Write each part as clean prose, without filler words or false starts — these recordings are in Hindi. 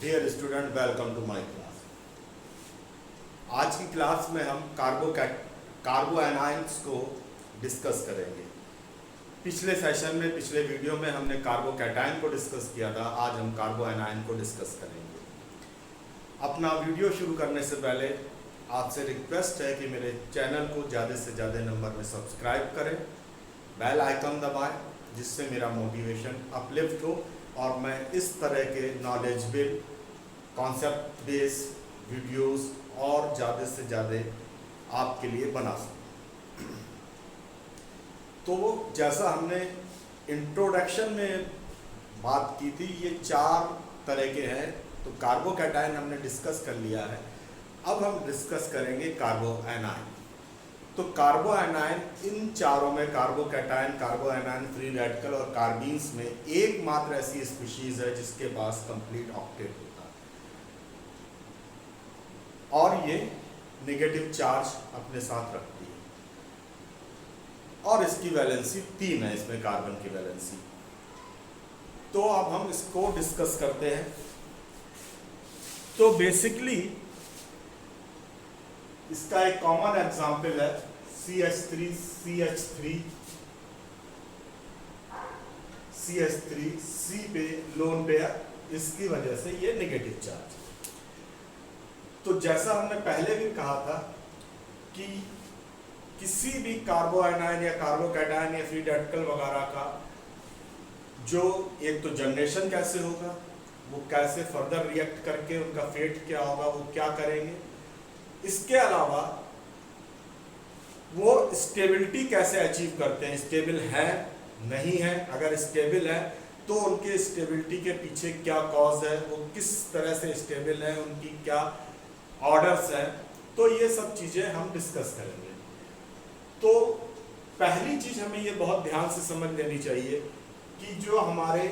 Dear student, welcome to my class. आज की क्लास में हम कार्बो एनाइंस को डिस्कस करेंगे। पिछले सेशन में, पिछले वीडियो में हमने कार्बो कैटायन को डिस्कस किया था। आज हम कार्बो एनाइन को डिस्कस करेंगे। अपना वीडियो शुरू करने से पहले आपसे रिक्वेस्ट है कि मेरे चैनल को ज़्यादा से ज़्यादा नंबर में सब्सक्राइब करें, बेल आइकन दबाएं, जिससे मेरा मोटिवेशन अपलिफ्ट हो और मैं इस तरह के नॉलेजेबल कॉन्सेप्ट बेस्ड वीडियोस और ज़्यादा से ज़्यादा आपके लिए बना सकूं। तो जैसा हमने इंट्रोडक्शन में बात की थी, ये 4 तरह के हैं। तो कार्बो कैटायन हमने डिस्कस कर लिया है। अब हम डिस्कस करेंगे कार्बो एनाइन। तो कार्बो एनाइन इन चारों में, कार्बो कैटायन, कार्बो एनाइन, फ्री रेडिकल और कार्बीन्स में एकमात्र ऐसी स्पीशीज है जिसके पास कंप्लीट ऑक्टेट होता है और ये नेगेटिव चार्ज अपने साथ रखती है और इसकी वैलेंसी 3 है। इसमें कार्बन की वैलेंसी। तो अब हम इसको डिस्कस करते हैं। तो बेसिकली इसका एक कॉमन एग्जाम्पल है CH3 C पे लोन पेयर, इसकी वजह से ये नेगेटिव चार्ज। तो जैसा हमने पहले भी कहा था कि किसी भी कार्बो एनाइन या कार्बो कैटायन या फ्री रेडिकल वगैरह का जो एक तो जनरेशन कैसे होगा, वो कैसे फर्दर रिएक्ट करके उनका फेट क्या होगा, वो क्या करेंगे, इसके अलावा वो स्टेबिलिटी कैसे अचीव करते हैं, स्टेबल है नहीं है, अगर स्टेबल है तो उनके स्टेबिलिटी के पीछे क्या कॉज है, वो किस तरह से स्टेबल है, उनकी क्या ऑर्डर्स हैं। तो ये सब चीज़ें हम डिस्कस करेंगे। तो पहली चीज़ हमें ये बहुत ध्यान से समझ लेनी चाहिए कि जो हमारे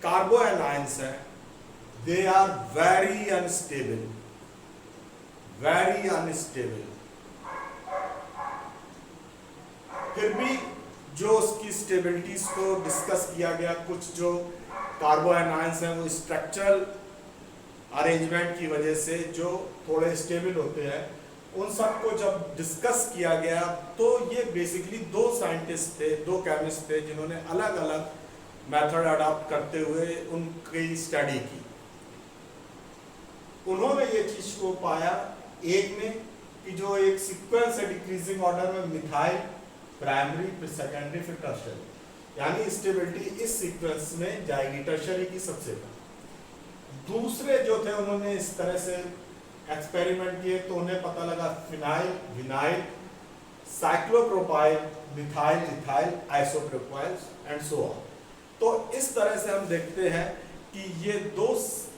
कार्बो एनाइंस हैं, they are very unstable, very unstable. फिर भी जो उसकी स्टेबिलिटीज को डिस्कस किया गया, कुछ जो कार्बो एनाइंस हैं वो स्ट्रक्चरल अरेंजमेंट की वजह से जो थोड़े स्टेबल होते हैं, उन सबको जब डिस्कस किया गया तो ये बेसिकली 2 साइंटिस्ट थे, 2 केमिस्ट थे, जिन्होंने अलग अलग मेथड अडॉप्ट करते हुए उनकी स्टडी की। उन्होंने ये चीज को पाया एक में कि जो एक सीक्वेंस है डिक्रीजिंग ऑर्डर में, मिथाइल, प्राइमरी, फिर सेकेंडरी, फिर टर्शियरी, यानी स्टेबिलिटी इस सीक्वेंस में जाएगी, टर्शियरी की सबसे कम। दूसरे जो थे उन्होंने इस तरह से एक्सपेरिमेंट किए तो उन्हें पता लगा phenyl, vinyl, cyclopropyl, methyl, ethyl, isopropyl and so on. तो इस तरह से हम देखते हैं कि ये 2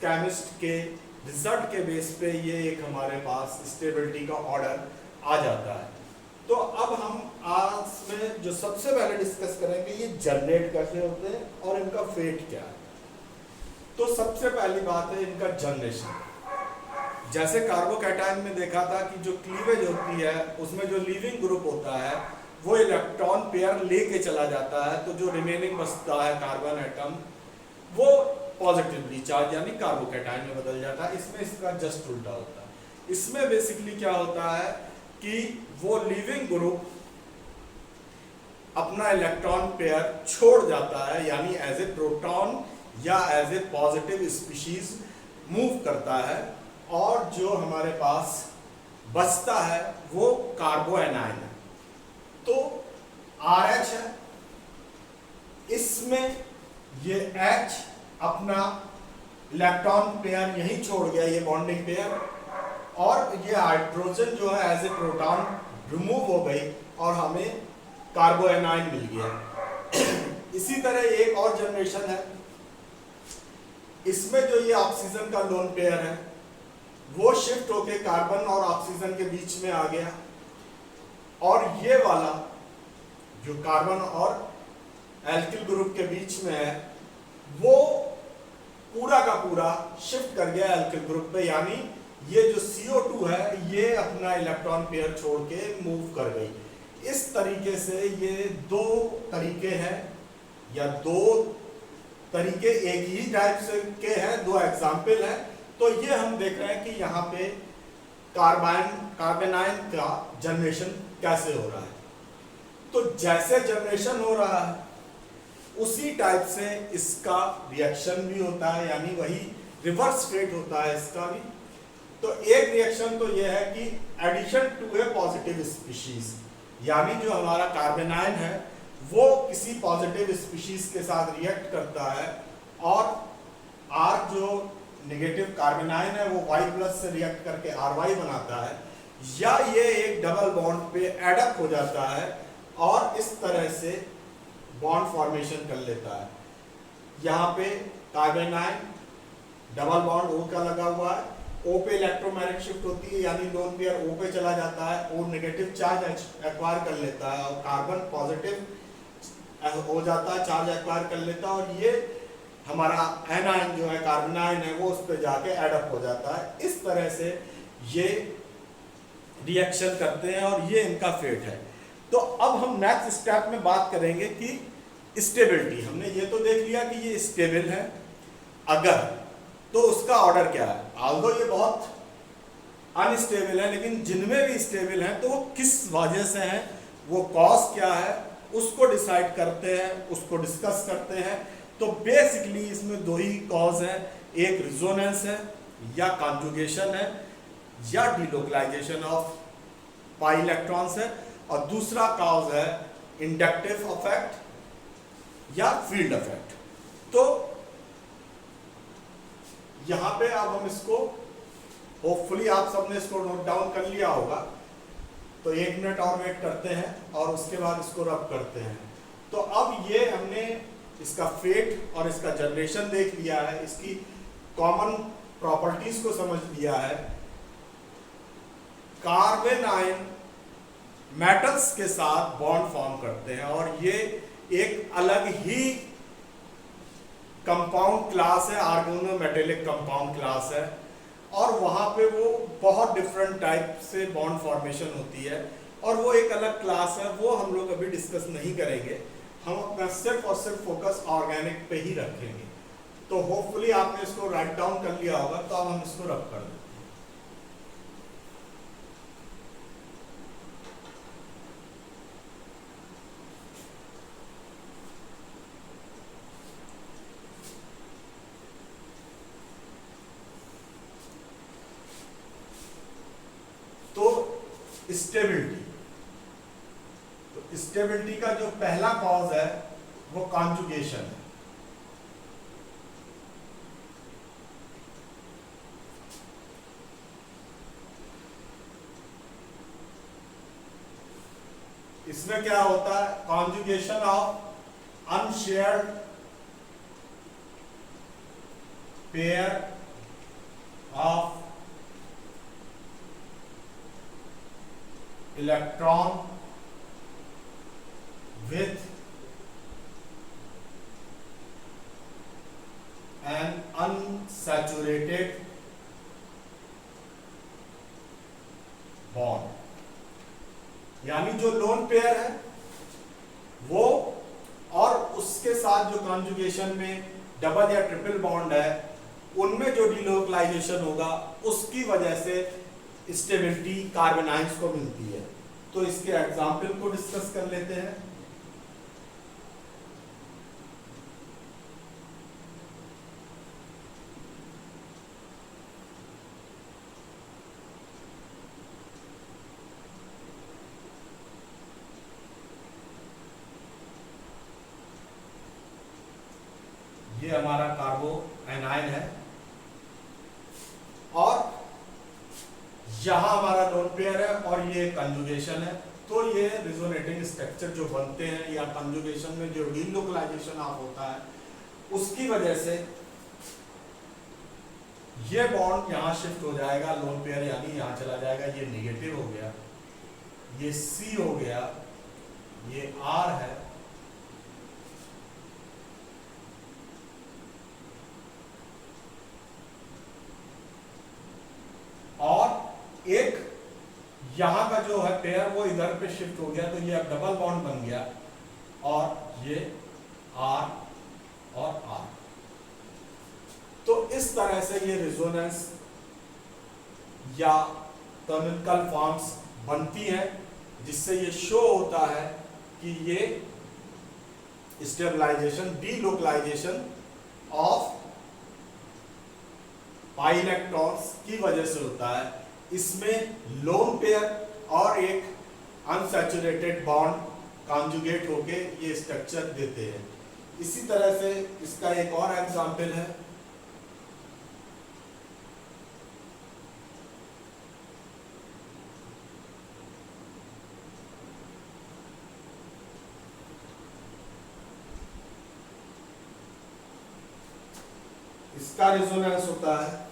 केमिस्ट के रिजल्ट के बेस पे ये एक हमारे पास स्टेबिलिटी का ऑर्डर आ जाता है। तो अब हम आज में जो सबसे पहले डिस्कस करेंगे, ये जनरेट कैसे होते हैं और इनका फेट क्या है। तो सबसे पहली बात है इनका जनरेशन। जैसे कार्बो कैटायन में देखा था कि जो क्लीवेज होती है उसमें जो लीविंग ग्रुप होता है वो इलेक्ट्रॉन पेयर लेके चला जाता है, तो जो रिमेनिंग बचता है कार्बन एटम वो पॉजिटिवली चार्ज यानी कार्बो कैटायन में बदल जाता है। इसमें इसका जस्ट उल्टा होता है। इसमें बेसिकली क्या होता है कि वो लिविंग ग्रुप अपना इलेक्ट्रॉन पेयर छोड़ जाता है, यानी एज ए प्रोटॉन या as a positive species move करता है, और जो हमारे पास बचता है वो कार्बो एनाइन है। तो RH है, इसमें ये H अपना इलेक्ट्रॉन पेयर यहीं छोड़ गया, ये बॉन्डिंग पेयर, और ये हाइड्रोजन जो है एज ए प्रोटॉन रिमूव हो गई और हमें कार्बो एनाइन मिल गया। इसी तरह एक और जनरेशन है, इसमें जो ये ऑक्सीजन का लोन पेयर है वो शिफ्ट होके कार्बन और ऑक्सीजन के बीच में आ गया, और ये वाला जो कार्बन और एल्किल ग्रुप के बीच में है वो पूरा का पूरा शिफ्ट कर गया एल्किल ग्रुप पे, यानी ये जो CO2 है ये अपना इलेक्ट्रॉन पेयर छोड़ के मूव कर गई। इस तरीके से ये 2 तरीके हैं या 2 तरीके एक ही टाइप से के हैं, 2 एग्जाम्पल हैं तो ये हम देख रहे हैं कि यहाँ पे कार्बेनाइन का जनरेशन कैसे हो रहा है। तो जैसे जनरेशन हो रहा है उसी टाइप से इसका रिएक्शन भी होता है, यानी वही रिवर्स फेट होता है इसका भी। तो एक रिएक्शन तो यह है कि addition to a positive species, यानी जो हमारा कार्बेनाइन है वो किसी पॉजिटिव स्पीशीज के साथ रिएक्ट करता है और R जो नेगेटिव कार्बेनाइन है वो Y+ से रिएक्ट करके RY बनाता है, या ये एक डबल बॉन्ड पे एडअप हो जाता है और इस तरह से बॉन्ड फॉर्मेशन कर लेता है। यहाँ पे कार्बेनाइन डबल बॉन्ड O का लगा हुआ है, O पे इलेक्ट्रोमैग्नेटिक शिफ्ट होती है, यानी लोन पेयर O पे चला जाता है, O नेगेटिव चार्ज एक्वायर कर लेता है और कार्बन पॉजिटिव हो जाता है, चार्ज एक्वायर कर लेता है, और ये हमारा एनाइन जो है कार्बेनाइन है वो उस पर जाके एडअप हो जाता है। इस तरह से ये रिएक्शन करते हैं और ये इनका फेट है। तो अब हम नेक्स्ट स्टेप में बात करेंगे कि स्टेबिलिटी। हमने ये तो देख लिया कि ये स्टेबल है, अगर तो उसका ऑर्डर क्या है। ऑल्दो ये बहुत अनस्टेबल है, लेकिन जिनमें भी स्टेबल हैं तो वो किस वजह से हैं, वो कॉज क्या है, उसको डिसाइड करते हैं, उसको डिस्कस करते हैं। तो बेसिकली इसमें दो ही कॉज है, एक रिजोनेंस है या कॉन्जुगेशन है या डिलोकलाइजेशन ऑफ पाई इलेक्ट्रॉन्स है, और दूसरा कॉज है इंडक्टिव इफेक्ट या फील्ड इफेक्ट। तो यहां पे अब हम इसको, होपफुली आप सबने इसको नोट डाउन कर लिया होगा, तो 1 मिनट और वेट करते हैं और उसके बाद इसको रब करते हैं। तो अब ये हमने इसका फेट और इसका जनरेशन देख लिया है, इसकी कॉमन प्रॉपर्टीज को समझ लिया है। कार्बेनाइन मेटल्स के साथ बॉन्ड फॉर्म करते हैं और ये एक अलग ही कंपाउंड क्लास है, ऑर्गेनोमेटेलिक कंपाउंड क्लास है, और वहां पे वो बहुत डिफरेंट टाइप से बॉन्ड फॉर्मेशन होती है, और वो एक अलग क्लास है, वो हम लोग अभी डिस्कस नहीं करेंगे। हम अपना सिर्फ और सिर्फ फोकस ऑर्गेनिक पे ही रखेंगे। तो होपफुली आपने इसको राइट डाउन कर लिया होगा, तो अब हम इसको रब कर देते हैं। स्टेबिलिटी, तो स्टेबिलिटी का जो पहला कॉज है वो कॉन्जुगेशन है। इसमें क्या होता है, conjugation of unshared pair of electron with an unsaturated bond, यानी जो लोन पेयर है वो और उसके साथ जो कॉन्जुगेशन में डबल या ट्रिपल बॉन्ड है, उनमें जो डिलोकलाइजेशन होगा उसकी वजह से स्टेबिलिटी कार्बेनाइन्स को मिलती है। तो इसके एग्जाम्पल को डिस्कस कर लेते हैं। ये हमारा कार्बो एनाइन है और यहां हमारा लोन पेयर है और ये कंजुगेशन है। तो ये रिजोनेटिंग स्ट्रक्चर जो बनते हैं या कंजुगेशन में जो डिलोकलाइजेशन ऑफ होता है उसकी वजह से ये बॉन्ड यहां शिफ्ट हो जाएगा, लोन पेयर यानी यहां चला जाएगा, ये नेगेटिव हो गया, ये C हो गया, ये R है, और एक यहां का जो है पेयर वो इधर पे शिफ्ट हो गया, तो ये अब डबल बॉन्ड बन गया और ये R और R। तो इस तरह से ये रेजोनेंस या कैनोनिकल फॉर्म्स बनती हैं, जिससे ये शो होता है कि ये stabilization, delocalization of pi electrons की वजह से होता है। इसमें लोन पेयर और एक अनसैचुरेटेड बॉन्ड कॉन्जुगेट होके ये स्ट्रक्चर देते हैं। इसी तरह से इसका एक और एग्जांपल है, इसका रेजोनेंस होता है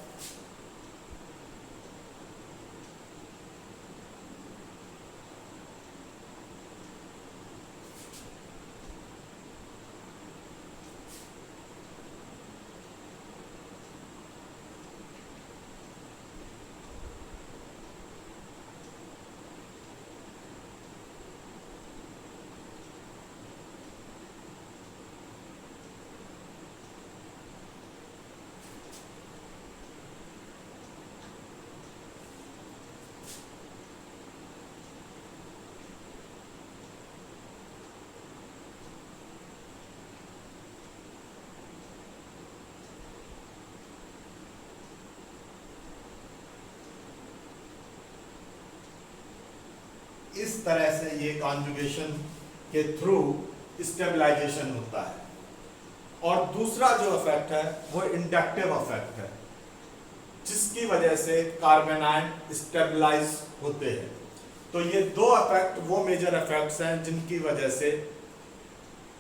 इस तरह से ये कॉन्जुगेशन के थ्रू स्टेबलाइजेशन होता है। और दूसरा जो इफेक्ट है वो इंडक्टिव इफेक्ट है, जिसकी वजह से कार्बेनाइन स्टेबलाइज होते हैं। तो ये दो इफेक्ट वो मेजर इफेक्ट्स हैं जिनकी वजह से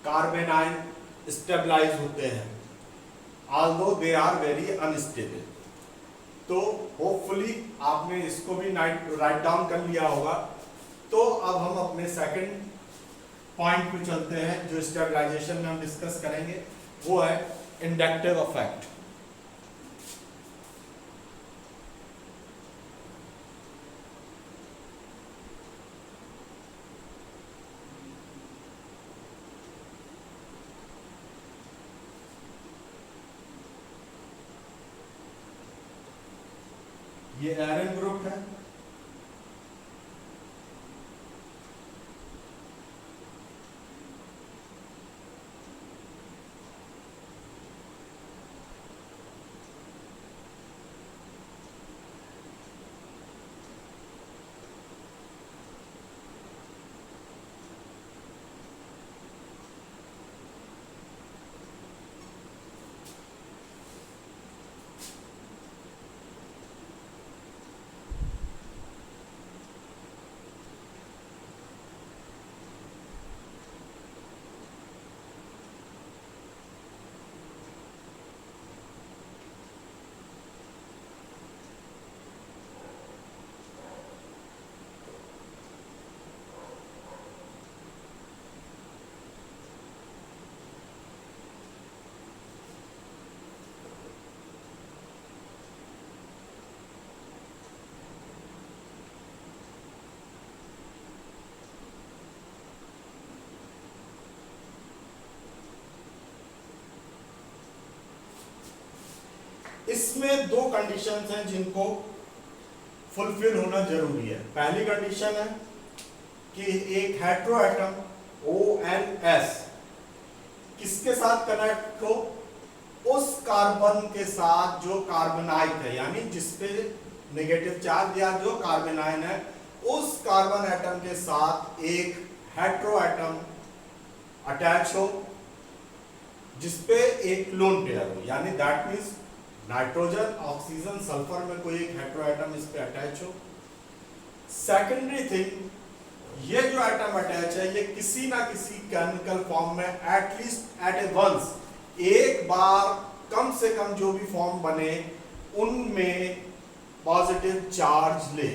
कार्बेनाइन स्टेबलाइज होते हैं, although they are very unstable. तो होपफुली आपने इसको भी राइट डाउन कर लिया होगा। तो अब हम अपने सेकंड पॉइंट पे चलते हैं, जो स्टेबलाइजेशन में हम डिस्कस करेंगे, वो है इंडक्टिव इफेक्ट। ये एरन ग्रुप है, इसमें दो कंडीशंस हैं जिनको फुलफिल होना जरूरी है। पहली कंडीशन है कि एक हेटेरो एटम ONS किसके साथ कनेक्ट हो, उस कार्बन के साथ जो कार्बनाइट है, यानी जिसपे नेगेटिव चार्ज या जो कार्बनाइन है, उस कार्बन एटम के साथ एक हेटेरो एटम अटैच हो जिसपे एक लोन पेयर हो, यानी that means nitrogen, oxygen, sulphur में कोई एक हेटेरो एटम इस पे अटैच हो। सेकेंडरी थिंग, ये जो एटम अटैच है ये किसी ना किसी केमिकल फॉर्म में एटलीस्ट एट ए वंस, एक बार कम से कम जो भी फॉर्म बने उनमें पॉजिटिव चार्ज ले।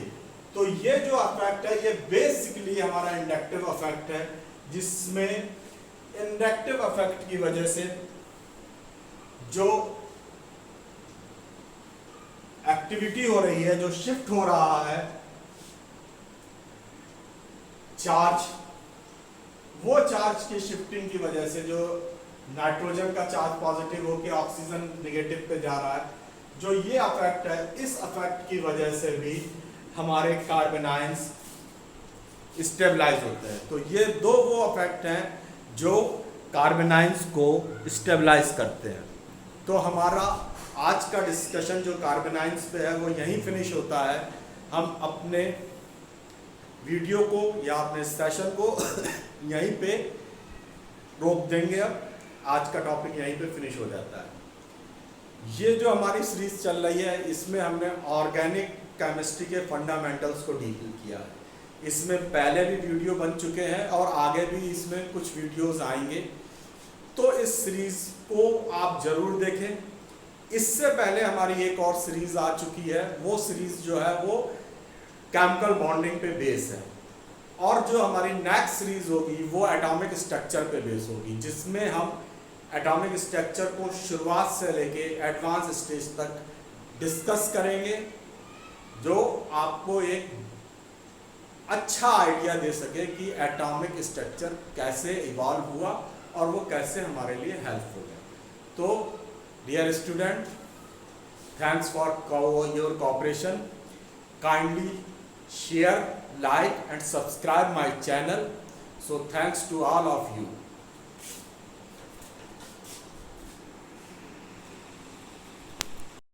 तो ये जो इफेक्ट है ये बेसिकली हमारा इंडक्टिव इफेक्ट है, जिसमें इंडक्टिव इफेक्ट की वजह से जो एक्टिविटी हो रही है, जो शिफ्ट हो रहा है चार्ज, वो चार्ज की शिफ्टिंग की वजह से जो नाइट्रोजन का चार्ज पॉजिटिव होकर ऑक्सीजन नेगेटिव पे जा रहा है, जो ये अफेक्ट है, इस अफेक्ट की वजह से भी हमारे कार्बन आयंस स्टेबलाइज होते हैं। तो ये दो वो अफेक्ट हैं जो कार्बन आयंस को स्टेबलाइज करते हैं। तो हमारा आज का डिस्कशन जो कार्बन आयंस पे है वो यहीं फिनिश होता है। हम अपने वीडियो को या अपने सेशन को यहीं पे रोक देंगे। अब आज का टॉपिक यहीं पे फिनिश हो जाता है। ये जो हमारी सीरीज चल रही है इसमें हमने ऑर्गेनिक केमिस्ट्री के फंडामेंटल्स को डील किया है। इसमें पहले भी वीडियो बन चुके हैं और आगे भी इसमें कुछ वीडियोस आएंगे, तो इस सीरीज को आप जरूर देखें। इससे पहले हमारी एक और सीरीज आ चुकी है, वो सीरीज जो है वो केमिकल बॉन्डिंग पे बेस है, और जो हमारी नेक्स्ट सीरीज होगी वो एटॉमिक स्ट्रक्चर पे बेस होगी, जिसमें हम एटॉमिक स्ट्रक्चर को शुरुआत से लेके एडवांस स्टेज तक डिस्कस करेंगे, जो आपको एक अच्छा आइडिया दे सके कि एटॉमिक स्ट्रक्चर कैसे इवॉल्व हुआ और वो कैसे हमारे लिए हेल्पफुल है। तो dear student, thanks for your cooperation. Kindly share, like and subscribe my channel. So thanks to all of you.